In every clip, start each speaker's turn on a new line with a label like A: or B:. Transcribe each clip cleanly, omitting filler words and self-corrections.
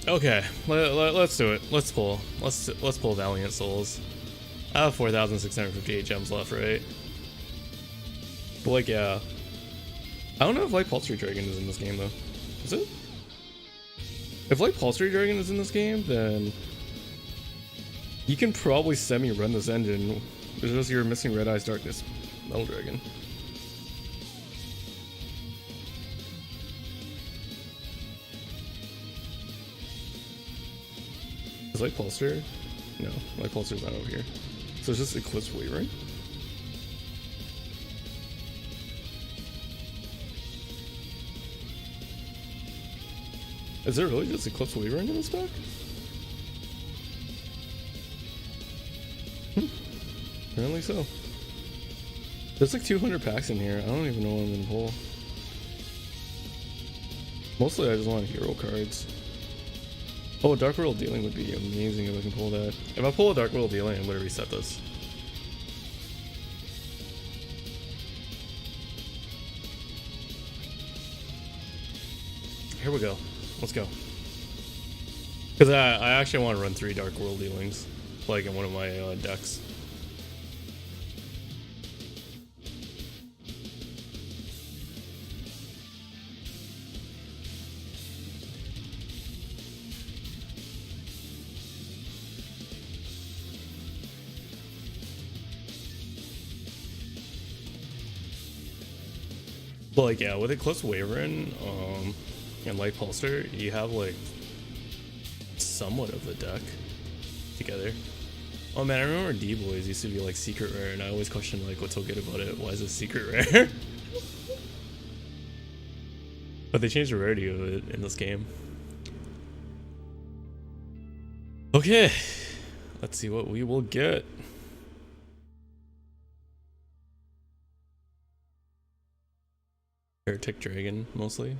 A: Okay, let's do it. Let's pull. Let's pull Valiant Souls. I have 4,658 gems left, right? But like, yeah. I don't know if like Pulsory Dragon is in this game though. Is it? If like Pulsory Dragon is in this game, then you can probably semi-run this engine. It's just you're missing Red Eyes Darkness Metal Dragon. Is like Pulsar? No, like Pulsar's not over here. So it's just Eclipse Wavering? Is there really just Eclipse Wavering in this deck? Apparently so. There's like 200 packs in here. I don't even know what I'm gonna pull. Mostly I just want hero cards. Oh, Dark World Dealing would be amazing if I can pull that. If I pull a Dark World Dealing, I'm gonna reset this. Here we go. Let's go. Because I actually want to run 3 Dark World Dealings, like in one of my decks. But like, yeah, with Eclipse Wavering, and Light Pulsar, you have like somewhat of the deck together. Oh man, I remember D-Boys used to be like secret rare, and I always questioned like what's so good about it. Why is it secret rare? But they changed the rarity of it in this game. Okay, let's see what we will get. Heretic Dragon, mostly.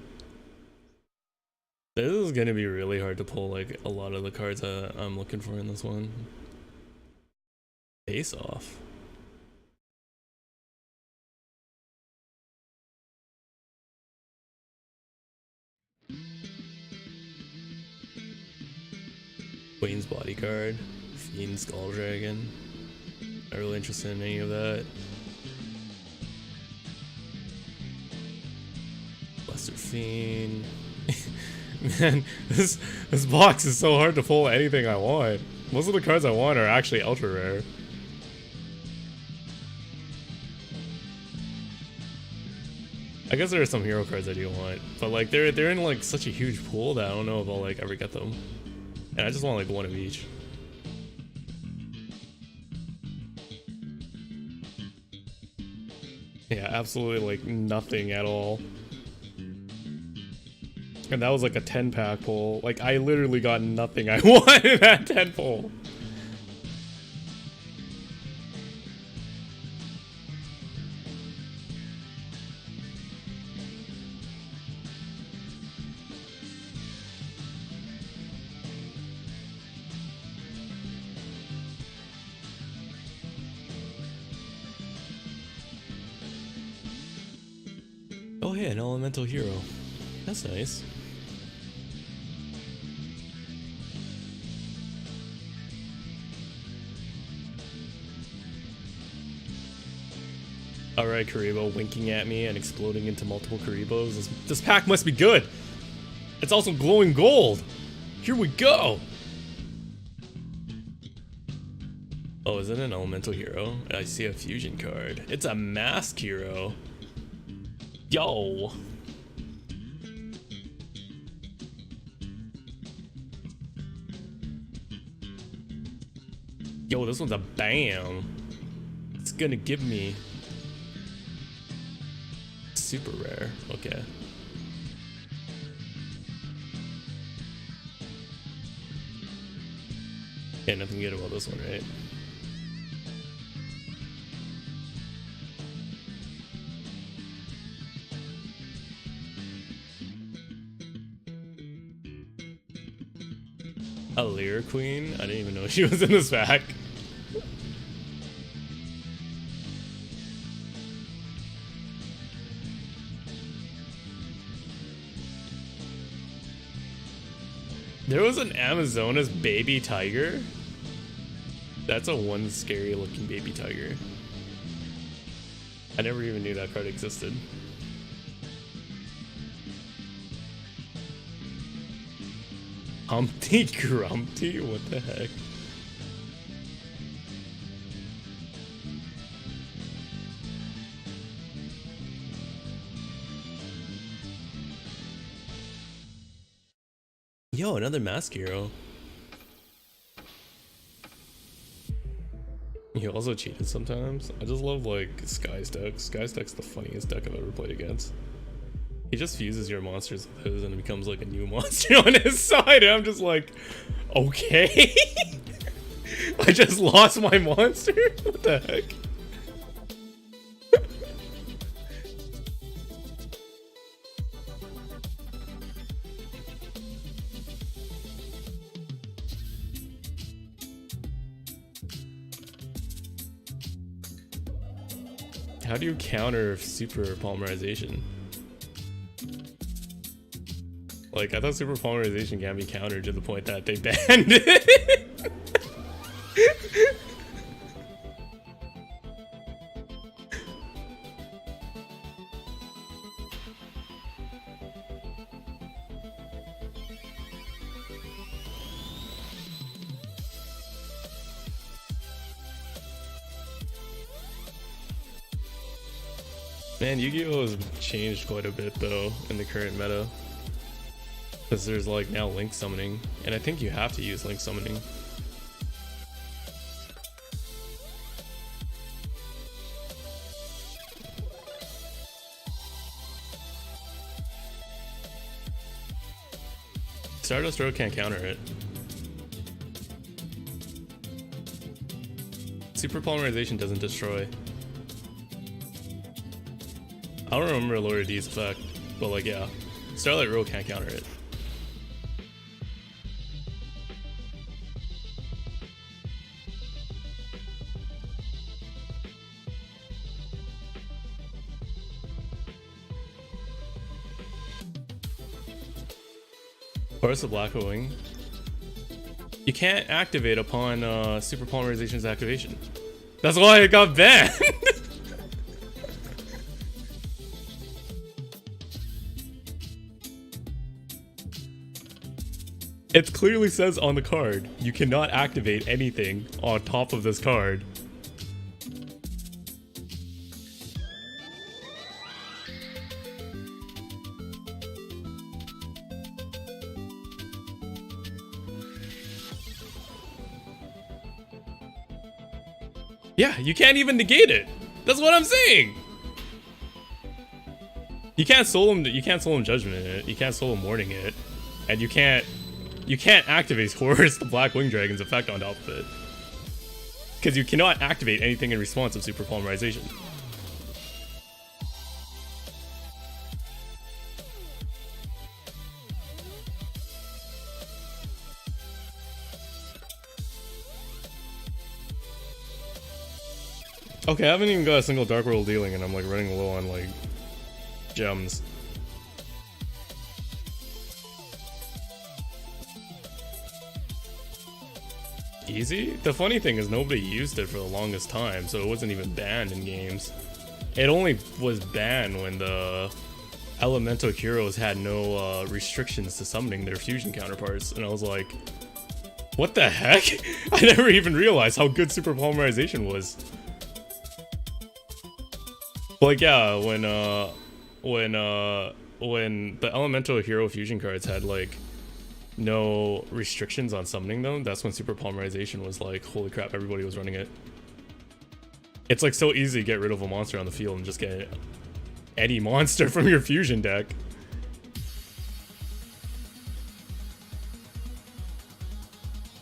A: This is gonna be really hard to pull like a lot of the cards that I'm looking for in this one. Face Off. Queen's Bodyguard. Fiend Skull Dragon. Not really interested in any of that. Lesser Fiend. Man, this box is so hard to pull anything I want. Most of the cards I want are actually ultra rare. I guess there are some hero cards I do want, but like they're in like such a huge pool that I don't know if I'll like ever get them. And I just want like one of each. Yeah, absolutely like nothing at all. And that was like a 10-pack pull. Like, I literally got nothing I wanted in that 10 pull. Oh yeah, an elemental hero. That's nice. Alright, Karibo winking at me and exploding into multiple Karibos. This pack must be good! It's also glowing gold! Here we go! Oh, is it an elemental hero? I see a fusion card. It's a mask hero. Yo! Yo, this one's a bam! It's gonna give me super rare. Okay. Yeah, nothing good about this one, right? A Lyra Queen? I didn't even know she was in this pack. There was an Amazonas baby tiger? That's a one scary looking baby tiger. I never even knew that card existed. Humpty Grumpty? What the heck? Yo, another mask hero. He also cheated sometimes. I just love like Sky's deck. Sky's deck's the funniest deck I've ever played against. He just fuses your monsters with his and it becomes like a new monster on his side. And I'm just like, okay. I just lost my monster? What the heck? How do you counter super polymerization? Like, I thought super polymerization can be countered to the point that they banned it. Man, Yu-Gi-Oh! Has changed quite a bit though in the current meta. Because there's like now link summoning, and I think you have to use link summoning. Stardust Road can't counter it. Super polymerization doesn't destroy. I don't remember Lord D's effect, but like, yeah. Starlight Road can't counter it. Force of Black Wing. You can't activate upon Super Polymerization's activation. That's why it got banned! It clearly says on the card, you cannot activate anything on top of this card. Yeah, you can't even negate it. That's what I'm saying. You can't solemn Judgment in it. You can't solemn Warning it, and you can't activate Horus the Black Wing Dragon's effect on top of it. Because you cannot activate anything in response of Super Polymerization. Okay, I haven't even got a single Dark World dealing and I'm like running low on like gems. Easy? The funny thing is nobody used it for the longest time, so it wasn't even banned in games. It only was banned when the elemental heroes had no restrictions to summoning their fusion counterparts, and I was like, what the heck? I never even realized how good Super Polymerization was. Like, yeah, when the elemental hero fusion cards had like no restrictions on summoning them, that's when Super Polymerization was like, holy crap, everybody was running it. It's like so easy to get rid of a monster on the field and just get any monster from your fusion deck.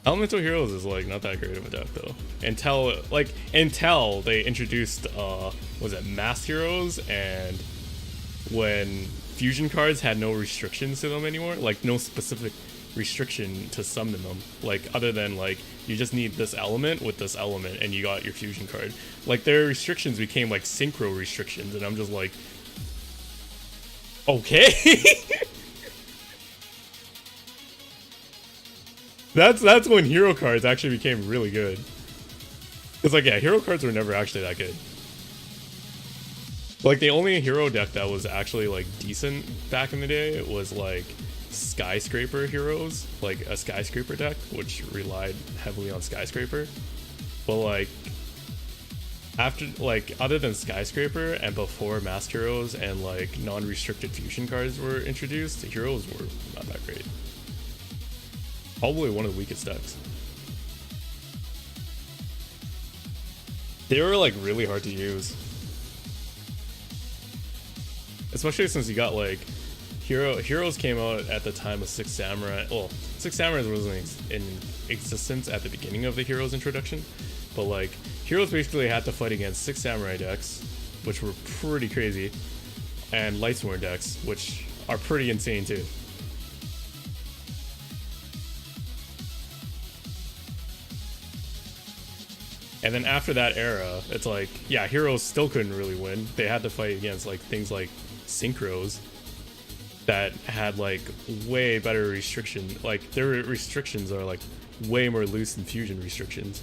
A: Elemental Heroes is like not that great of a deck though. Until they introduced was it Mass Heroes, and when fusion cards had no restrictions to them anymore, like no specific restriction to summon them, like other than like you just need this element with this element and you got your fusion card. Like their restrictions became like synchro restrictions, and I'm just like, okay. That's when hero cards actually became really good. Cause like yeah, hero cards were never actually that good. Like the only hero deck that was actually like decent back in the day was like skyscraper heroes, like a skyscraper deck, which relied heavily on skyscraper. But like after like other than skyscraper and before mask heroes and like non-restricted fusion cards were introduced, the heroes were not that great. Probably one of the weakest decks. They were like really hard to use. Especially since you got like heroes came out at the time of Six Samurai. Well, Six Samurai wasn't in existence at the beginning of the heroes introduction, but like heroes basically had to fight against Six Samurai decks, which were pretty crazy, and Lightsworn decks, which are pretty insane too. And then after that era, it's like, yeah, heroes still couldn't really win. They had to fight against like things like synchros that had like way better restriction. Like their restrictions are like way more loose than fusion restrictions.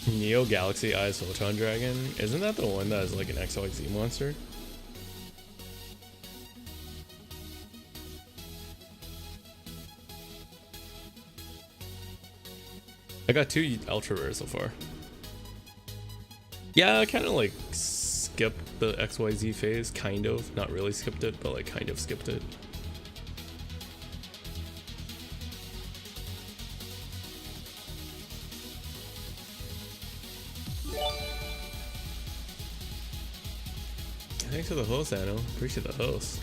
A: Neo Galaxy Eyes Photon Dragon, isn't that the one that is like an XYZ monster? I got 2 ultra rares so far. Yeah, I kind of like skipped the XYZ phase, kind of. Not really skipped it, but like kind of skipped it. Thanks for the host, Anno. Appreciate the host.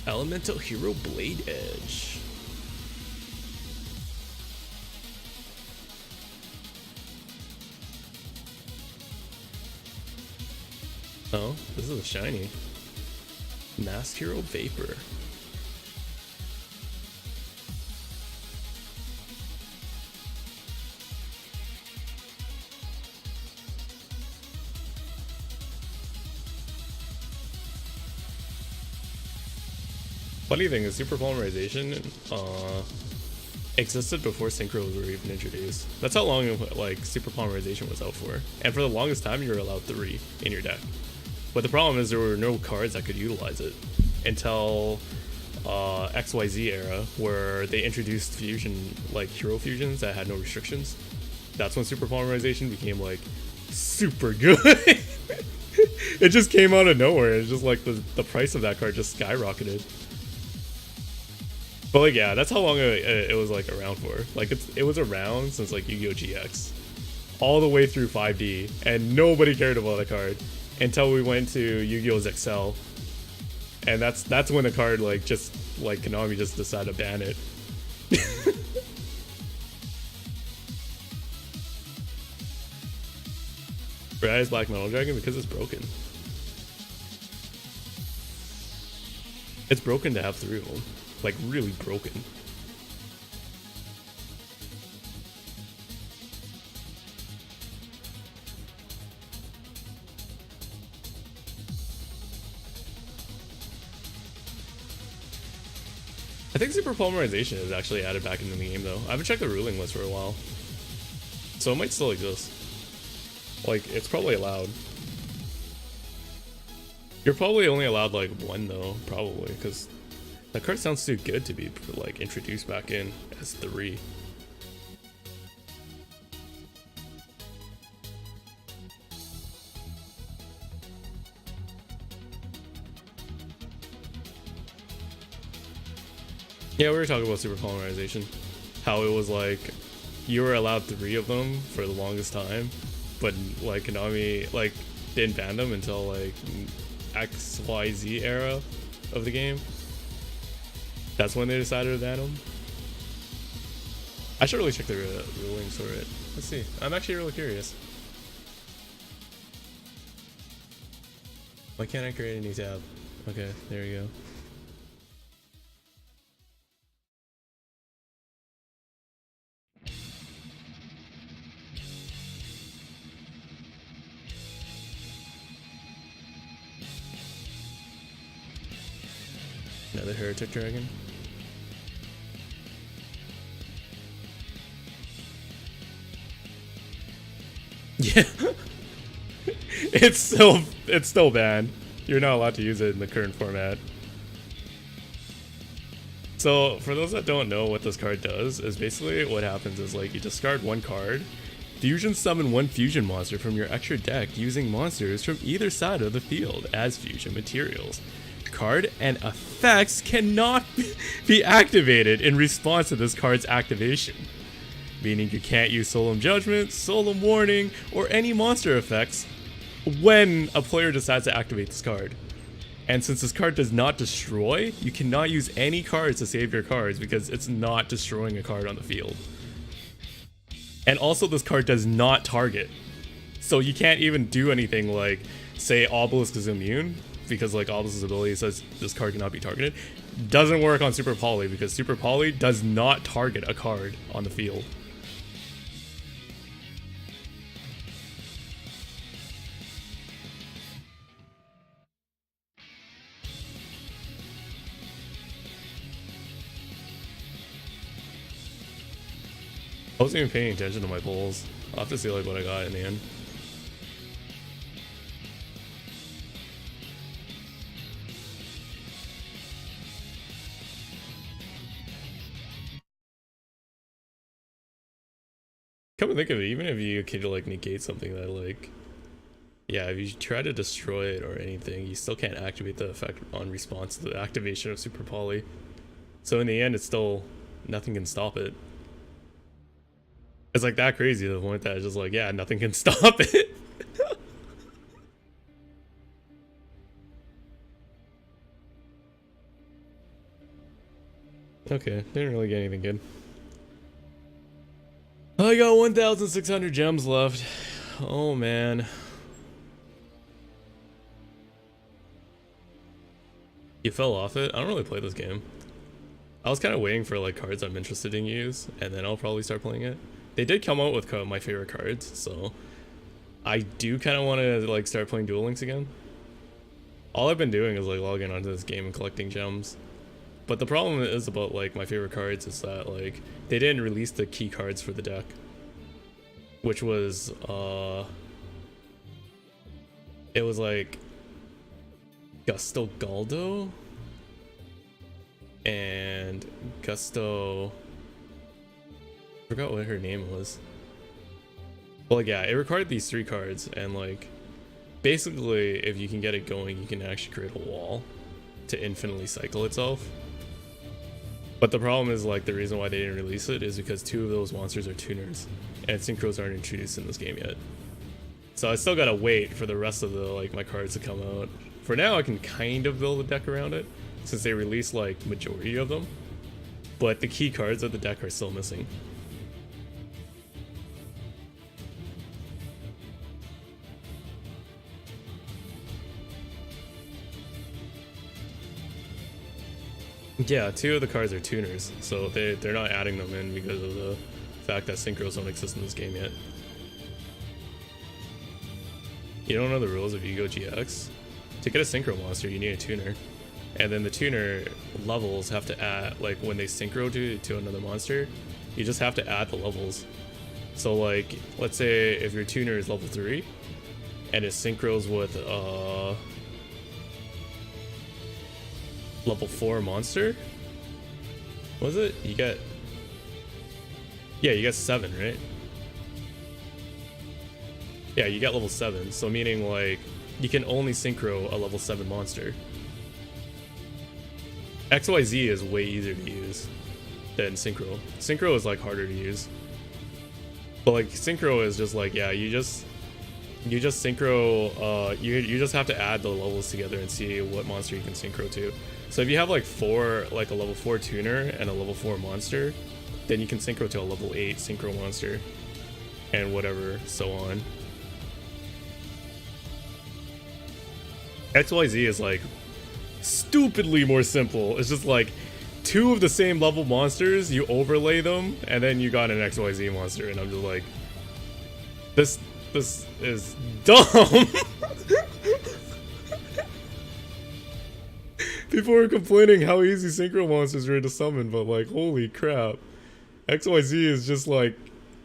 A: Elemental Hero Blade Edge. Oh, this is a shiny. Masked Hero Vapor. Funny thing is, super polymerization existed before synchros were even introduced. That's how long like super polymerization was out for. And for the longest time, you were allowed 3 in your deck. But the problem is there were no cards that could utilize it until XYZ era, where they introduced fusion, like hero fusions that had no restrictions. That's when super polymerization became like super good. It just came out of nowhere. It's just like the price of that card just skyrocketed. But like yeah, that's how long it was like around for. Like it was around since like Yu-Gi-Oh! GX, all the way through 5D, and nobody cared about the card until we went to Yu-Gi-Oh! XL, and that's when the card like just like Konami just decided to ban it. Red Eyes Black Metal Dragon because it's broken. It's broken to have 3 of them. Like really broken. I think super polymerization is actually added back into the game though. I haven't checked the ruling list for a while, so it might still exist. Like it's probably allowed. You're probably only allowed like 1 though, probably, because that card sounds too good to be like introduced back in as 3. Yeah, we were talking about super polymerization. How it was like you were allowed 3 of them for the longest time, but like Konami like didn't ban them until like XYZ era of the game. That's when they decided to ban them. I should really check the rulings for it. Let's see. I'm actually really curious. Why can't I create a new tab? Okay, there you go. Another heretic dragon. Yeah. It's still banned. You're not allowed to use it in the current format. So for those that don't know what this card does, is basically what happens is like you discard one card, fusion summon one fusion monster from your extra deck using monsters from either side of the field as fusion materials. Card and effects cannot be activated in response to this card's activation, meaning you can't use Solemn Judgment, Solemn Warning, or any monster effects when a player decides to activate this card. And since this card does not destroy, you cannot use any cards to save your cards because it's not destroying a card on the field. And also this card does not target. So you can't even do anything like, say Obelisk is immune, because like Obelisk's ability says this card cannot be targeted. Doesn't work on Super Poly because Super Poly does not target a card on the field. I wasn't even paying attention to my polls. I'll have to see like what I got in the end. Come to think of it, even if you could like negate something that like, yeah, if you try to destroy it or anything, you still can't activate the effect on response to the activation of Super Poly. So in the end, it's still, nothing can stop it. It's like that crazy to the point that it's just like, yeah, nothing can stop it. Okay, didn't really get anything good. I got 1,600 gems left. Oh man. You fell off it? I don't really play this game. I was kind of waiting for like cards I'm interested in use, and then I'll probably start playing it. They did come out with my favorite cards, so I do kind of want to like start playing Duel Links again. All I've been doing is like logging onto this game and collecting gems. But the problem is about like my favorite cards is that like they didn't release the key cards for the deck, which was it was like Gusto Galdo and Gusto, I forgot what her name was. Well, like, yeah, it recorded these 3 cards, and like basically if you can get it going, you can actually create a wall to infinitely cycle itself. But the problem is like the reason why they didn't release it is because 2 of those monsters are tuners, and synchros aren't introduced in this game yet. So I still gotta wait for the rest of the like my cards to come out. For now, I can kind of build a deck around it since they released like majority of them, but the key cards of the deck are still missing. Yeah, 2 of the cards are tuners, so they're not adding them in because of the fact that synchros don't exist in this game yet. You don't know the rules of Ego GX? To get a synchro monster, you need a tuner. And then the tuner levels have to add, like when they synchro to another monster, you just have to add the levels. So like, let's say if your tuner is level 3, and it synchros with level 4 monster, was it? You get, yeah, you get 7, right? Yeah, you get level 7, so meaning like you can only synchro a level 7 monster. XYZ is way easier to use than synchro. Synchro is like harder to use. But like synchro is just like, yeah, you just synchro, you just have to add the levels together and see what monster you can synchro to. So if you have like a level 4 tuner and a level 4 monster, then you can synchro to a level 8 synchro monster and whatever, so on. XYZ is like stupidly more simple. It's just like 2 of the same level monsters, you overlay them, and then you got an XYZ monster, and I'm just like, this is dumb. People were complaining how easy synchro monsters were to summon, but like, holy crap. XYZ is just like,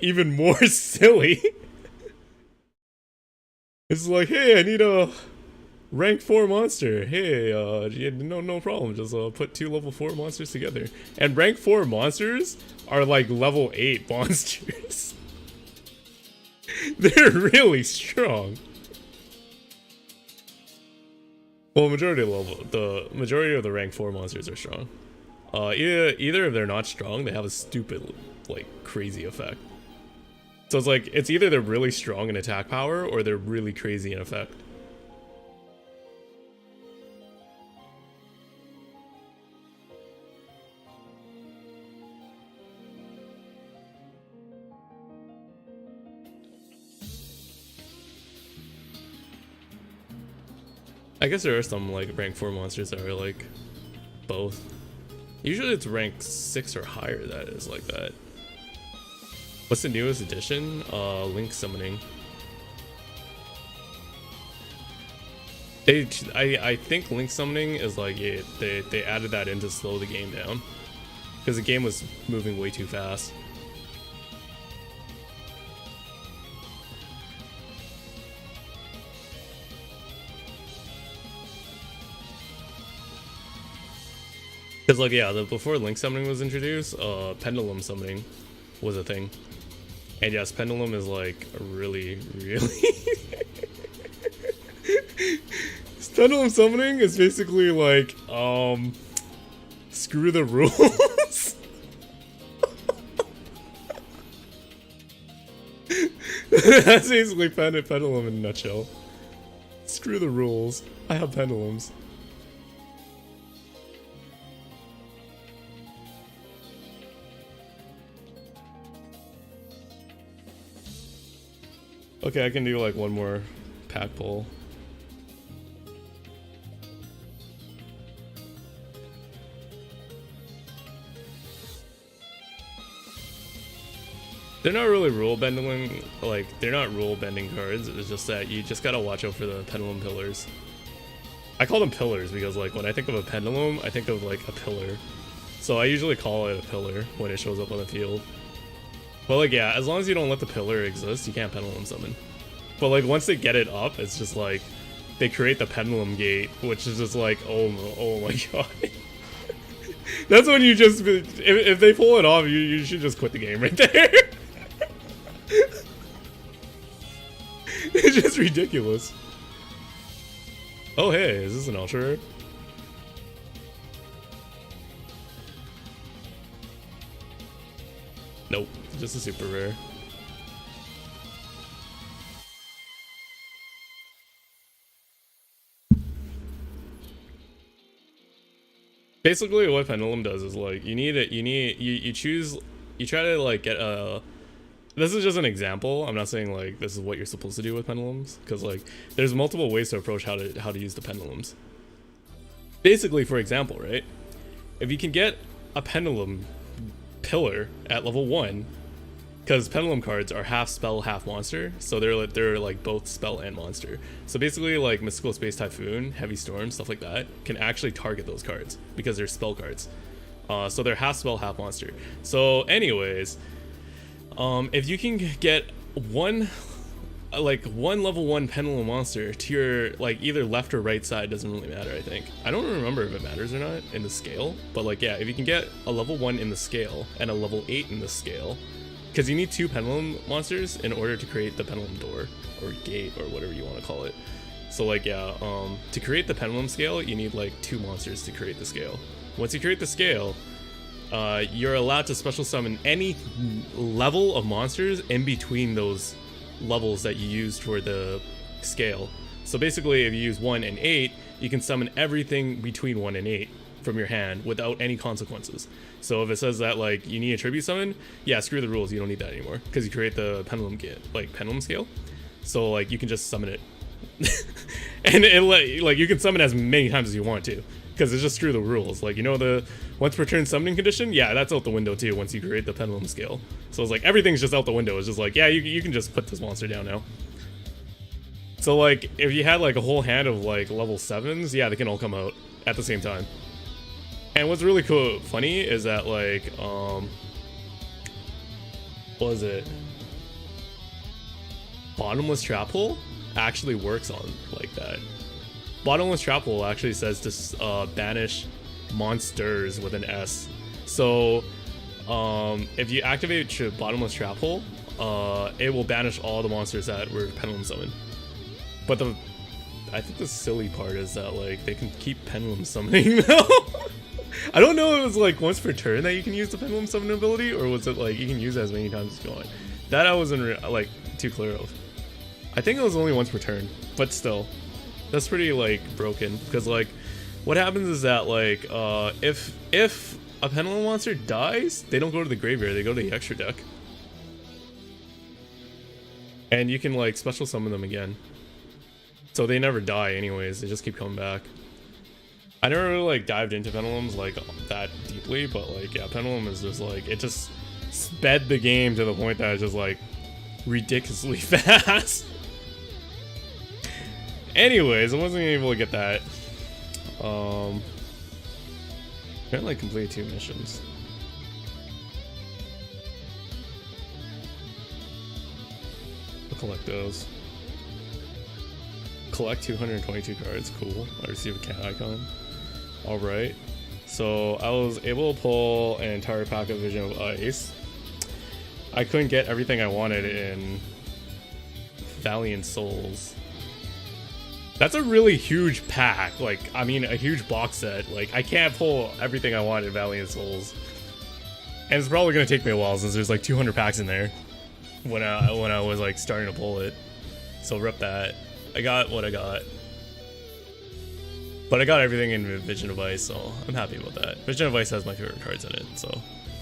A: even more silly. It's like, hey, I need a rank 4 monster. Hey, no problem. Just put 2 level 4 monsters together. And rank 4 monsters are like level 8 monsters. They're really strong. Well, the majority of the rank 4 monsters are strong. Either if they're not strong, they have a stupid, like, crazy effect. So it's like, it's either they're really strong in attack power, or they're really crazy in effect. I guess there are some like rank 4 monsters that are like both. Usually it's rank 6 or higher that is like that. What's the newest addition? Link summoning. I think link summoning is like, yeah, they added that in to slow the game down. Because the game was moving way too fast. Because like, yeah, before link summoning was introduced, pendulum summoning was a thing. And yes, pendulum is like really pendulum summoning is basically like screw the rules. That's basically pendulum in a nutshell. Screw the rules. I have pendulums. Okay, I can do like one more pack pull. They're not really rule bending, like they're not rule bending cards. It's just that you just gotta watch out for the pendulum pillars. I call them pillars because like when I think of a pendulum, I think of like a pillar. So I usually call it a pillar when it shows up on the field. But like, yeah, as long as you don't let the pillar exist, you can't pendulum summon. But like, once they get it up, it's just like, they create the pendulum gate, which is just like, oh my god. That's when you just, if they pull it off, you should just quit the game right there. It's just ridiculous. Oh hey, is this an ultra rare? Nope, just a super rare. Basically what pendulum does is like you try to like get a, this is just an example. I'm not saying like this is what you're supposed to do with pendulums, because like there's multiple ways to approach how to use the pendulums. Basically, for example, right? If you can get a pendulum pillar at level 1, because pendulum cards are half spell, half monster, so they're like both spell and monster. So basically, like Mystical Space Typhoon, Heavy Storm, stuff like that, can actually target those cards because they're spell cards. So they're half spell, half monster. So, anyways, if you can get one level 1 pendulum monster to your like either left or right side, doesn't really matter. I think I don't remember if it matters or not in the scale, but like, yeah, if you can get a level 1 in the scale and a level 8 in the scale, because you need 2 pendulum monsters in order to create the pendulum door or gate or whatever you want to call it. So like, yeah, to create the pendulum scale, you need like 2 monsters to create the scale. Once you create the scale, you're allowed to special summon any level of monsters in between those levels that you used for the scale. So basically, if you use 1 and 8, you can summon everything between 1 and 8 from your hand without any consequences. So if it says that like you need a tribute summon, yeah, screw the rules, you don't need that anymore, because you create the pendulum kit, like pendulum scale. So like you can just summon it. And it like you can summon as many times as you want to, because it's just screw the rules. Like, you know, the once per turn summoning condition, yeah, that's out the window too once you create the pendulum scale. So it's like everything's just out the window. It's just like, yeah, you can just put this monster down now. So like if you had like a whole hand of like level 7s, yeah, they can all come out at the same time. And what's really cool, funny is that like, what was it? Bottomless Trap Hole actually works on like that. Bottomless Trap Hole actually says to banish monsters with an S. So if you activate your Bottomless Trap Hole, it will banish all the monsters that were Pendulum Summoned. But I think the silly part is that like they can keep Pendulum Summoning though. I don't know if it was like once per turn that you can use the Pendulum Summon ability, or was it like you can use it as many times as you want. That I wasn't like too clear of. I think it was only once per turn, but still, that's pretty like broken, because like what happens is that like if a Pendulum monster dies, they don't go to the graveyard, they go to the extra deck, and you can like special summon them again, so they never die anyways, they just keep coming back. I never really like dived into Pendulums like that deeply, but like yeah, Pendulum is just like, it just sped the game to the point that it's just like ridiculously fast. Anyways, I wasn't able to get that. I like completed 2 missions. I'll collect those. Collect 222 cards, cool. I receive a cat icon. Alright. So I was able to pull an entire pack of Vision of Ice. I couldn't get everything I wanted in Valiant Souls. That's a really huge pack, like, I mean a huge box set. Like, I can't pull everything I want in Valiant Souls. And it's probably gonna take me a while since there's like 200 packs in there when I was like starting to pull it. So rep that. I got what I got. But I got everything in Vision of Ice, so I'm happy about that. Vision of Ice has my favorite cards in it, so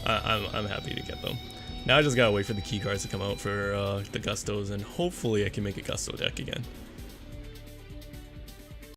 A: I'm happy to get them. Now I just gotta wait for the key cards to come out for the Gustos, and hopefully I can make a Gusto deck again.